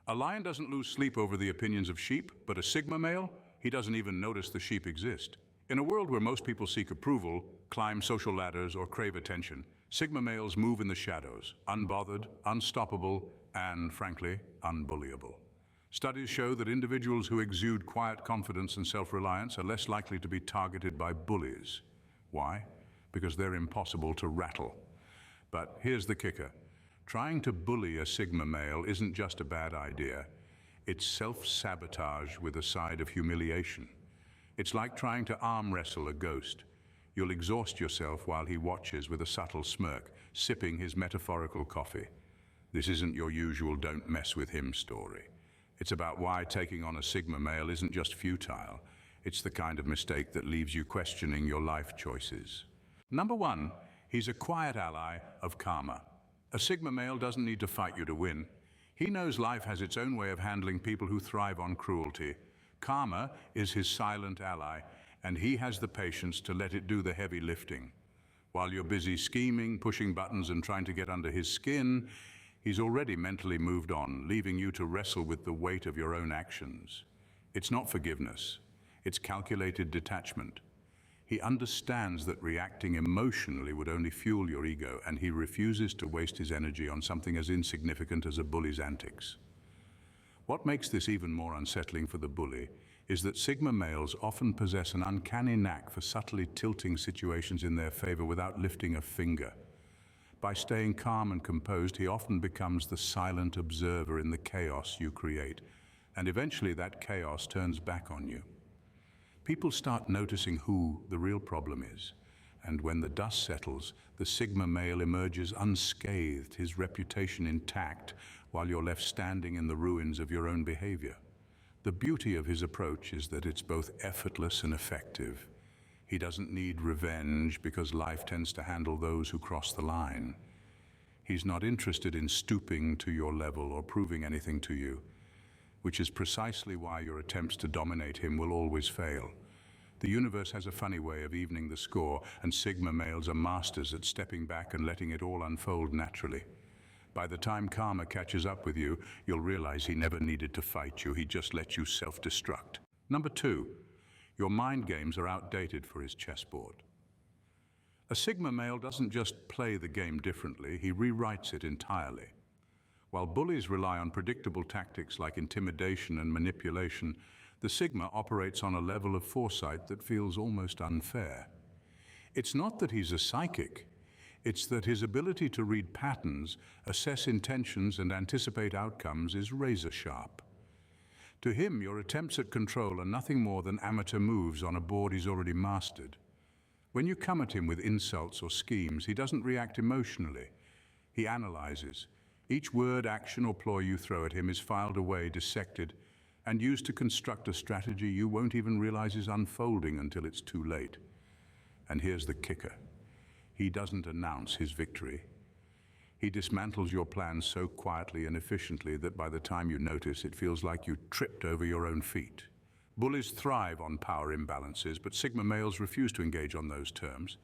A lion doesn't lose sleep over the opinions of sheep, but a Sigma male, he doesn't even notice the sheep exist. In a world where most people seek approval, climb social ladders, or crave attention, Sigma males move in the shadows, unbothered, unstoppable, and, frankly, unbullyable. Studies show that individuals who exude quiet confidence and self-reliance are less likely to be targeted by bullies. Why? Because they're impossible to rattle. But here's the kicker. Trying to bully a Sigma male isn't just a bad idea. It's self-sabotage with a side of humiliation. It's like trying to arm wrestle a ghost. You'll exhaust yourself while he watches with a subtle smirk, sipping his metaphorical coffee. This isn't your usual don't mess with him story. It's about why taking on a Sigma male isn't just futile. It's the kind of mistake that leaves you questioning your life choices. Number 1, he's a quiet ally of karma. A Sigma male doesn't need to fight you to win. He knows life has its own way of handling people who thrive on cruelty. Karma is his silent ally, and he has the patience to let it do the heavy lifting. While you're busy scheming, pushing buttons, and trying to get under his skin, he's already mentally moved on, leaving you to wrestle with the weight of your own actions. It's not forgiveness. It's calculated detachment. He understands that reacting emotionally would only fuel your ego, and he refuses to waste his energy on something as insignificant as a bully's antics. What makes this even more unsettling for the bully is that Sigma males often possess an uncanny knack for subtly tilting situations in their favor without lifting a finger. By staying calm and composed, he often becomes the silent observer in the chaos you create, and eventually that chaos turns back on you. People start noticing who the real problem is, and when the dust settles, the Sigma male emerges unscathed, his reputation intact, while you're left standing in the ruins of your own behavior. The beauty of his approach is that it's both effortless and effective. He doesn't need revenge because life tends to handle those who cross the line. He's not interested in stooping to your level or proving anything to you, which is precisely why your attempts to dominate him will always fail. The universe has a funny way of evening the score, and Sigma males are masters at stepping back and letting it all unfold naturally. By the time karma catches up with you, you'll realize he never needed to fight you, he just let you self-destruct. Number 2, your mind games are outdated for his chessboard. A Sigma male doesn't just play the game differently, he rewrites it entirely. While bullies rely on predictable tactics like intimidation and manipulation, the Sigma operates on a level of foresight that feels almost unfair. It's not that he's a psychic, it's that his ability to read patterns, assess intentions, and anticipate outcomes is razor sharp. To him, your attempts at control are nothing more than amateur moves on a board he's already mastered. When you come at him with insults or schemes, he doesn't react emotionally. He analyzes. Each word, action, or ploy you throw at him is filed away, dissected, and used to construct a strategy you won't even realize is unfolding until it's too late. And here's the kicker. He doesn't announce his victory. He dismantles your plans so quietly and efficiently that by the time you notice, it feels like you tripped over your own feet. Bullies thrive on power imbalances, but Sigma males refuse to engage on those terms.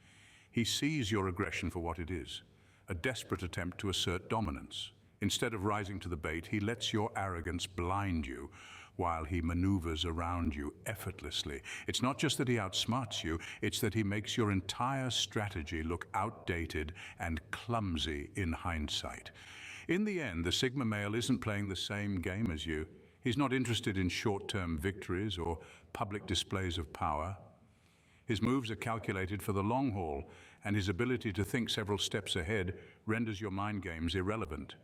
He sees your aggression for what it is, a desperate attempt to assert dominance. Instead of rising to the bait, he lets your arrogance blind you while he maneuvers around you effortlessly. It's not just that he outsmarts you, it's that he makes your entire strategy look outdated and clumsy in hindsight. In the end, the Sigma male isn't playing the same game as you. He's not interested in short-term victories or public displays of power. His moves are calculated for the long haul, and his ability to think several steps ahead renders your mind games irrelevant.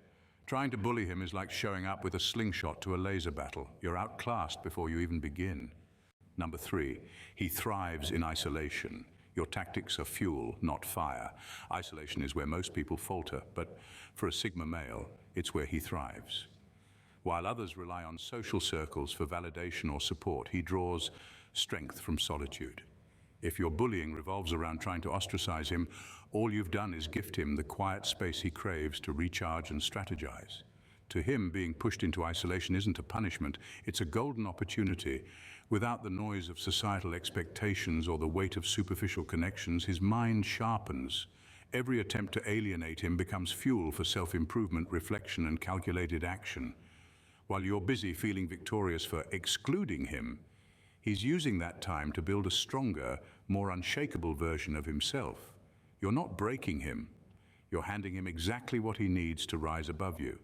Trying to bully him is like showing up with a slingshot to a laser battle. You're outclassed before you even begin. Number 3, he thrives in isolation. Your tactics are fuel, not fire. Isolation is where most people falter, but for a Sigma male, it's where he thrives. While others rely on social circles for validation or support, he draws strength from solitude. If your bullying revolves around trying to ostracize him, all you've done is gift him the quiet space he craves to recharge and strategize. To him, being pushed into isolation isn't a punishment, it's a golden opportunity. Without the noise of societal expectations or the weight of superficial connections, his mind sharpens. Every attempt to alienate him becomes fuel for self-improvement, reflection, and calculated action. While you're busy feeling victorious for excluding him, he's using that time to build a stronger, more unshakable version of himself. You're not breaking him. You're handing him exactly what he needs to rise above you.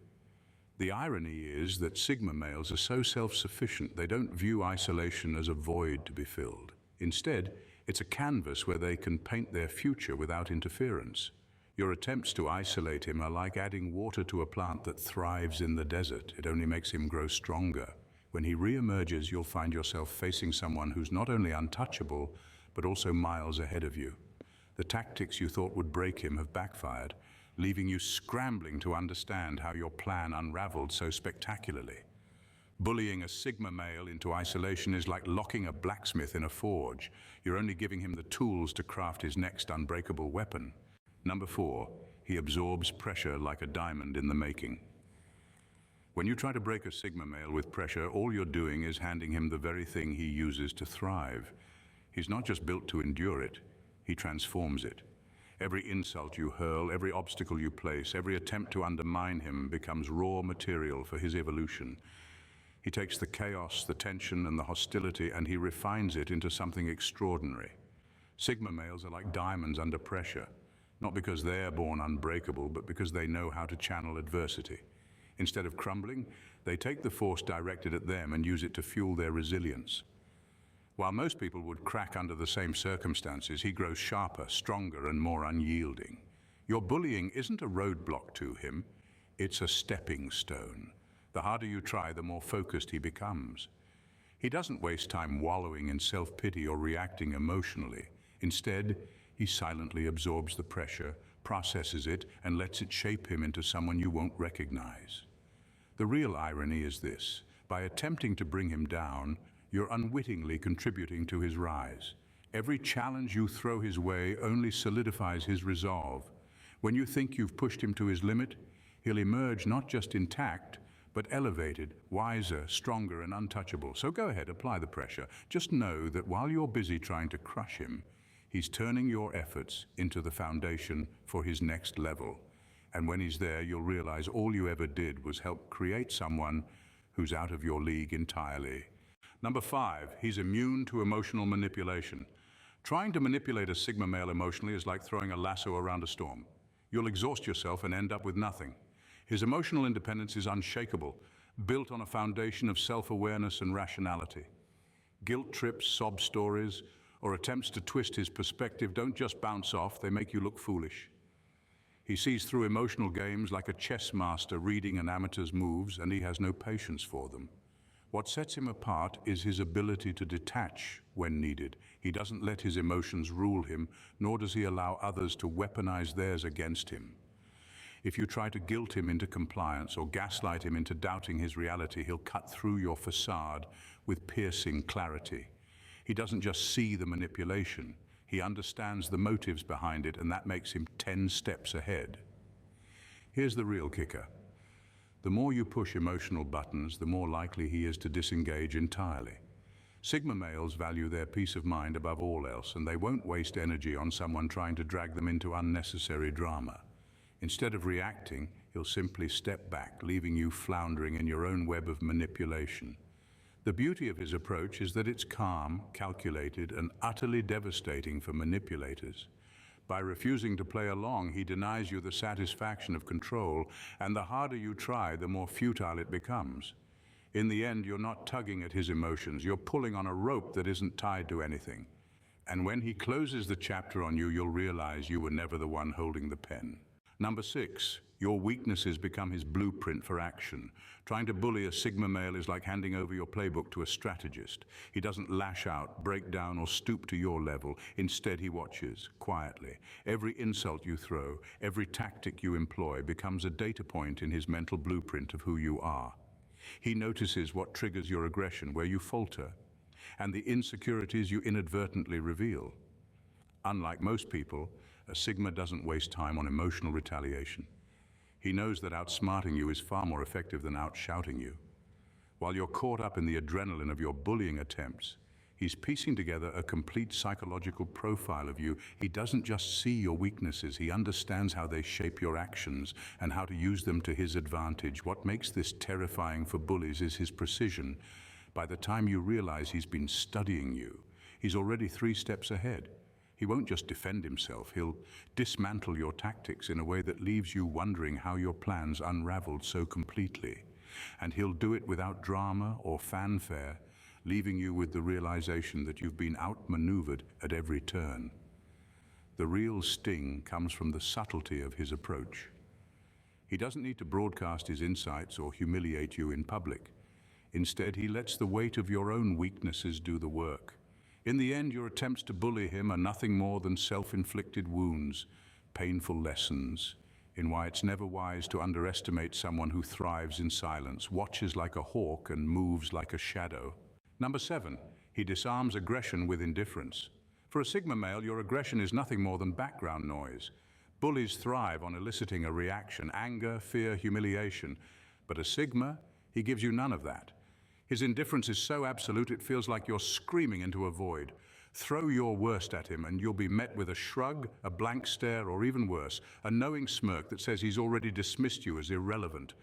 The irony is that Sigma males are so self-sufficient they don't view isolation as a void to be filled. Instead, it's a canvas where they can paint their future without interference. Your attempts to isolate him are like adding water to a plant that thrives in the desert. It only makes him grow stronger. When he re-emerges, you'll find yourself facing someone who's not only untouchable, but also miles ahead of you. The tactics you thought would break him have backfired, leaving you scrambling to understand how your plan unraveled so spectacularly. Bullying a Sigma male into isolation is like locking a blacksmith in a forge. You're only giving him the tools to craft his next unbreakable weapon. Number 4, he absorbs pressure like a diamond in the making. When you try to break a Sigma male with pressure, all you're doing is handing him the very thing he uses to thrive. He's not just built to endure it, he transforms it. Every insult you hurl, every obstacle you place, every attempt to undermine him becomes raw material for his evolution. He takes the chaos, the tension, and the hostility, and he refines it into something extraordinary. Sigma males are like diamonds under pressure, not because they're born unbreakable, but because they know how to channel adversity. Instead of crumbling, they take the force directed at them and use it to fuel their resilience. While most people would crack under the same circumstances, he grows sharper, stronger, and more unyielding. Your bullying isn't a roadblock to him, it's a stepping stone. The harder you try, the more focused he becomes. He doesn't waste time wallowing in self-pity or reacting emotionally. Instead, he silently absorbs the pressure, processes it, and lets it shape him into someone you won't recognize. The real irony is this: by attempting to bring him down, you're unwittingly contributing to his rise. Every challenge you throw his way only solidifies his resolve. When you think you've pushed him to his limit, he'll emerge not just intact, but elevated, wiser, stronger, and untouchable. So go ahead, apply the pressure. Just know that while you're busy trying to crush him, he's turning your efforts into the foundation for his next level. And when he's there, you'll realize all you ever did was help create someone who's out of your league entirely. Number 5, he's immune to emotional manipulation. Trying to manipulate a Sigma male emotionally is like throwing a lasso around a storm. You'll exhaust yourself and end up with nothing. His emotional independence is unshakable, built on a foundation of self-awareness and rationality. Guilt trips, sob stories, or attempts to twist his perspective don't just bounce off, they make you look foolish. He sees through emotional games like a chess master reading an amateur's moves, and he has no patience for them. What sets him apart is his ability to detach when needed. He doesn't let his emotions rule him, nor does he allow others to weaponize theirs against him. If you try to guilt him into compliance or gaslight him into doubting his reality, he'll cut through your facade with piercing clarity. He doesn't just see the manipulation, he understands the motives behind it, and that makes him 10 steps ahead. Here's the real kicker. The more you push emotional buttons, the more likely he is to disengage entirely. Sigma males value their peace of mind above all else, and they won't waste energy on someone trying to drag them into unnecessary drama. Instead of reacting, he'll simply step back, leaving you floundering in your own web of manipulation. The beauty of his approach is that it's calm, calculated, and utterly devastating for manipulators. By refusing to play along, he denies you the satisfaction of control, and the harder you try, the more futile it becomes. In the end, you're not tugging at his emotions, you're pulling on a rope that isn't tied to anything. And when he closes the chapter on you, you'll realize you were never the one holding the pen. Number 6, your weaknesses become his blueprint for action. Trying to bully a Sigma male is like handing over your playbook to a strategist. He doesn't lash out, break down, or stoop to your level. Instead, he watches, quietly. Every insult you throw, every tactic you employ becomes a data point in his mental blueprint of who you are. He notices what triggers your aggression, where you falter, and the insecurities you inadvertently reveal. Unlike most people, a Sigma doesn't waste time on emotional retaliation. He knows that outsmarting you is far more effective than outshouting you. While you're caught up in the adrenaline of your bullying attempts, He's piecing together a complete psychological profile of you. He doesn't just see your weaknesses, he understands how they shape your actions and how to use them to his advantage. What makes this terrifying for bullies is his precision. By the time you realize he's been studying you, he's already 3 steps ahead. He won't just defend himself, he'll dismantle your tactics in a way that leaves you wondering how your plans unraveled so completely. And he'll do it without drama or fanfare, leaving you with the realization that you've been outmaneuvered at every turn. The real sting comes from the subtlety of his approach. He doesn't need to broadcast his insights or humiliate you in public. Instead, he lets the weight of your own weaknesses do the work. In the end, your attempts to bully him are nothing more than self-inflicted wounds, painful lessons in why it's never wise to underestimate someone who thrives in silence, watches like a hawk and moves like a shadow. Number 7, he disarms aggression with indifference. For a Sigma male, your aggression is nothing more than background noise. Bullies thrive on eliciting a reaction, anger, fear, humiliation. But a Sigma, he gives you none of that. His indifference is so absolute it feels like you're screaming into a void. Throw your worst at him and you'll be met with a shrug, a blank stare, or even worse, a knowing smirk that says he's already dismissed you as irrelevant.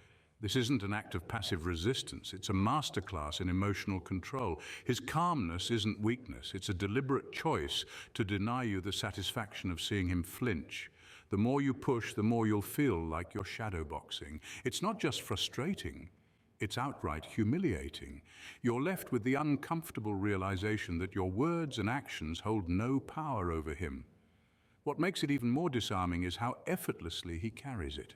This isn't an act of passive resistance, it's a masterclass in emotional control. His calmness isn't weakness, it's a deliberate choice to deny you the satisfaction of seeing him flinch. The more you push, the more you'll feel like you're shadowboxing. It's not just frustrating, it's outright humiliating. You're left with the uncomfortable realization that your words and actions hold no power over him. What makes it even more disarming is how effortlessly he carries it.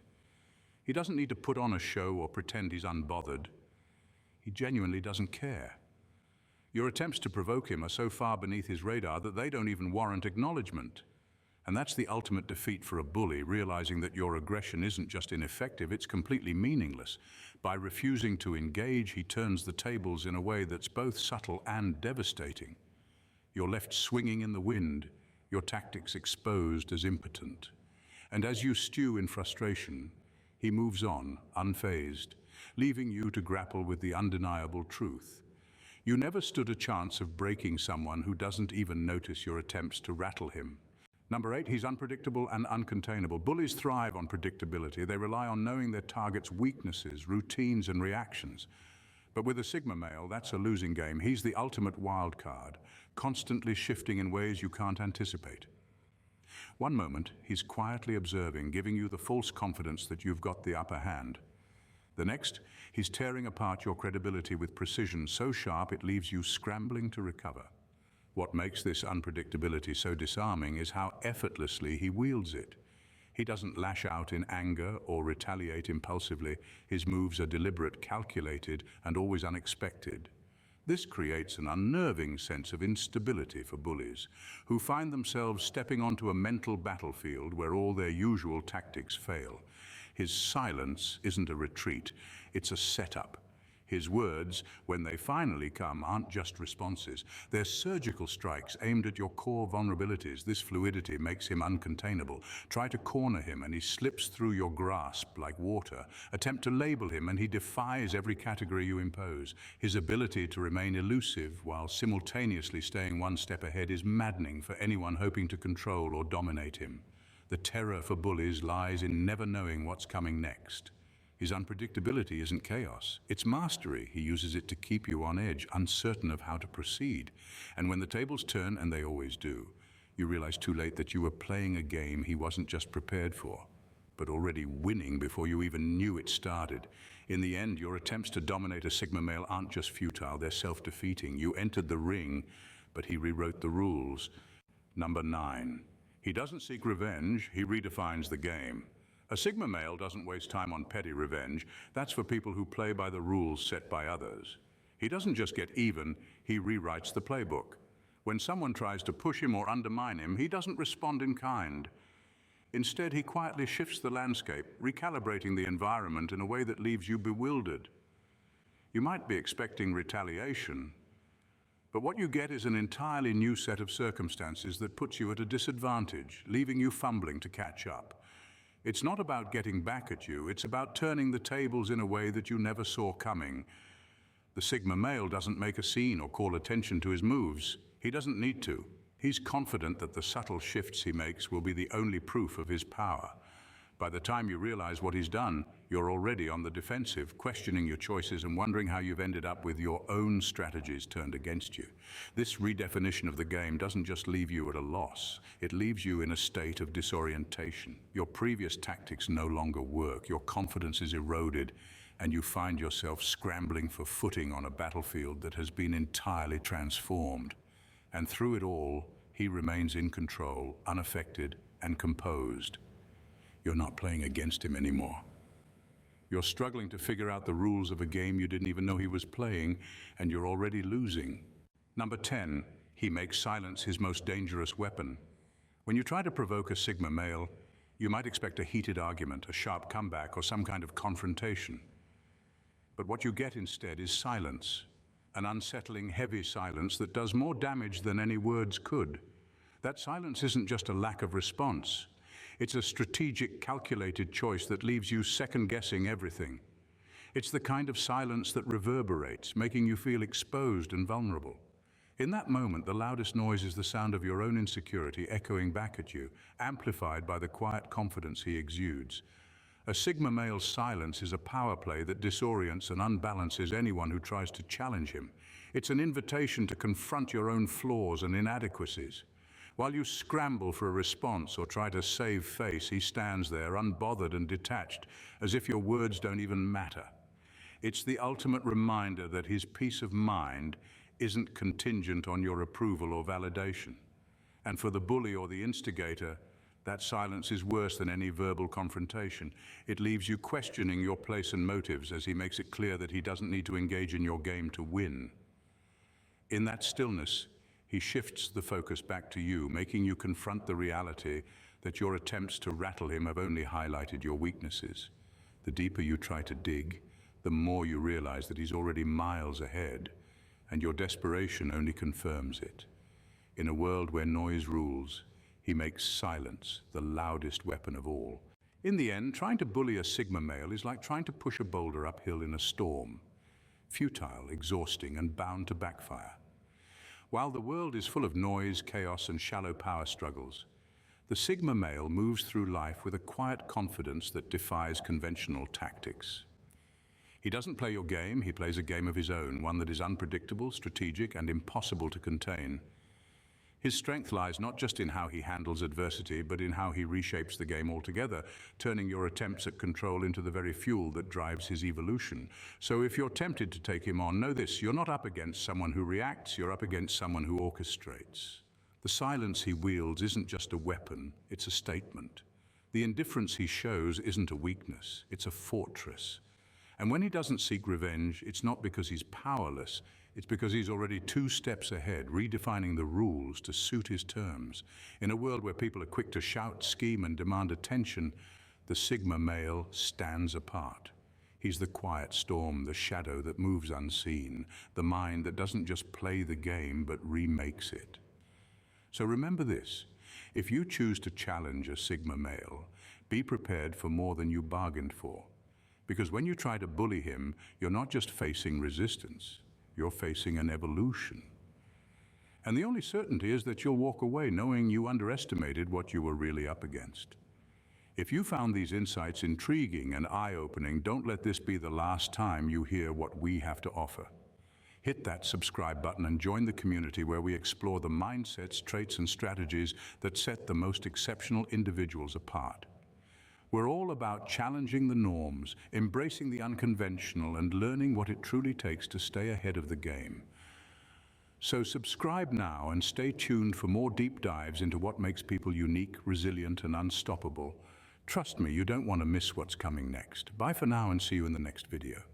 He doesn't need to put on a show or pretend he's unbothered. He genuinely doesn't care. Your attempts to provoke him are so far beneath his radar that they don't even warrant acknowledgement. And that's the ultimate defeat for a bully, realizing that your aggression isn't just ineffective, it's completely meaningless. By refusing to engage, he turns the tables in a way that's both subtle and devastating. You're left swinging in the wind, your tactics exposed as impotent. And as you stew in frustration, he moves on, unfazed, leaving you to grapple with the undeniable truth. You never stood a chance of breaking someone who doesn't even notice your attempts to rattle him. Number 8, he's unpredictable and uncontainable. Bullies thrive on predictability. They rely on knowing their target's weaknesses, routines, and reactions. But with a Sigma male, that's a losing game. He's the ultimate wild card, constantly shifting in ways you can't anticipate. One moment, he's quietly observing, giving you the false confidence that you've got the upper hand. The next, he's tearing apart your credibility with precision so sharp it leaves you scrambling to recover. What makes this unpredictability so disarming is how effortlessly he wields it. He doesn't lash out in anger or retaliate impulsively. His moves are deliberate, calculated, and always unexpected. This creates an unnerving sense of instability for bullies, who find themselves stepping onto a mental battlefield where all their usual tactics fail. His silence isn't a retreat, it's a setup. His words, when they finally come, aren't just responses. They're surgical strikes aimed at your core vulnerabilities. This fluidity makes him uncontainable. Try to corner him and he slips through your grasp like water. Attempt to label him and he defies every category you impose. His ability to remain elusive while simultaneously staying one step ahead is maddening for anyone hoping to control or dominate him. The terror for bullies lies in never knowing what's coming next. His unpredictability isn't chaos, it's mastery. He uses it to keep you on edge, uncertain of how to proceed. And when the tables turn, and they always do, you realize too late that you were playing a game he wasn't just prepared for, but already winning before you even knew it started. In the end, your attempts to dominate a Sigma male aren't just futile, they're self-defeating. You entered the ring, but he rewrote the rules. Number 9. He doesn't seek revenge, he redefines the game. A Sigma male doesn't waste time on petty revenge. That's for people who play by the rules set by others. He doesn't just get even, he rewrites the playbook. When someone tries to push him or undermine him, he doesn't respond in kind. Instead, he quietly shifts the landscape, recalibrating the environment in a way that leaves you bewildered. You might be expecting retaliation, but what you get is an entirely new set of circumstances that puts you at a disadvantage, leaving you fumbling to catch up. It's not about getting back at you, it's about turning the tables in a way that you never saw coming. The Sigma male doesn't make a scene or call attention to his moves. He doesn't need to. He's confident that the subtle shifts he makes will be the only proof of his power. By the time you realize what he's done, you're already on the defensive, questioning your choices and wondering how you've ended up with your own strategies turned against you. This redefinition of the game doesn't just leave you at a loss, it leaves you in a state of disorientation. Your previous tactics no longer work, your confidence is eroded, and you find yourself scrambling for footing on a battlefield that has been entirely transformed. And through it all, he remains in control, unaffected and composed. You're not playing against him anymore. You're struggling to figure out the rules of a game you didn't even know he was playing, and you're already losing. Number 10, he makes silence his most dangerous weapon. When you try to provoke a Sigma male, you might expect a heated argument, a sharp comeback, or some kind of confrontation. But what you get instead is silence, an unsettling, heavy silence that does more damage than any words could. That silence isn't just a lack of response. It's a strategic, calculated choice that leaves you second-guessing everything. It's the kind of silence that reverberates, making you feel exposed and vulnerable. In that moment, the loudest noise is the sound of your own insecurity echoing back at you, amplified by the quiet confidence he exudes. A Sigma male's silence is a power play that disorients and unbalances anyone who tries to challenge him. It's an invitation to confront your own flaws and inadequacies. While you scramble for a response or try to save face, he stands there, unbothered and detached, as if your words don't even matter. It's the ultimate reminder that his peace of mind isn't contingent on your approval or validation. And for the bully or the instigator, that silence is worse than any verbal confrontation. It leaves you questioning your place and motives as he makes it clear that he doesn't need to engage in your game to win. In that stillness, he shifts the focus back to you, making you confront the reality that your attempts to rattle him have only highlighted your weaknesses. The deeper you try to dig, the more you realize that he's already miles ahead, and your desperation only confirms it. In a world where noise rules, he makes silence the loudest weapon of all. In the end, trying to bully a Sigma male is like trying to push a boulder uphill in a storm. Futile, exhausting, and bound to backfire. While the world is full of noise, chaos, and shallow power struggles, the Sigma male moves through life with a quiet confidence that defies conventional tactics. He doesn't play your game, he plays a game of his own, one that is unpredictable, strategic, and impossible to contain. His strength lies not just in how he handles adversity, but in how he reshapes the game altogether, turning your attempts at control into the very fuel that drives his evolution. So if you're tempted to take him on, know this: you're not up against someone who reacts, you're up against someone who orchestrates. The silence he wields isn't just a weapon, it's a statement. The indifference he shows isn't a weakness, it's a fortress. And when he doesn't seek revenge, it's not because he's powerless, it's because he's already 2 steps ahead, redefining the rules to suit his terms. In a world where people are quick to shout, scheme, and demand attention, the Sigma male stands apart. He's the quiet storm, the shadow that moves unseen, the mind that doesn't just play the game, but remakes it. So remember this: if you choose to challenge a Sigma male, be prepared for more than you bargained for. Because when you try to bully him, you're not just facing resistance, you're facing an evolution. And the only certainty is that you'll walk away knowing you underestimated what you were really up against. If you found these insights intriguing and eye-opening, don't let this be the last time you hear what we have to offer. Hit that subscribe button and join the community where we explore the mindsets, traits, and strategies that set the most exceptional individuals apart. We're all about challenging the norms, embracing the unconventional, and learning what it truly takes to stay ahead of the game. So subscribe now and stay tuned for more deep dives into what makes people unique, resilient, and unstoppable. Trust me, you don't want to miss what's coming next. Bye for now and see you in the next video.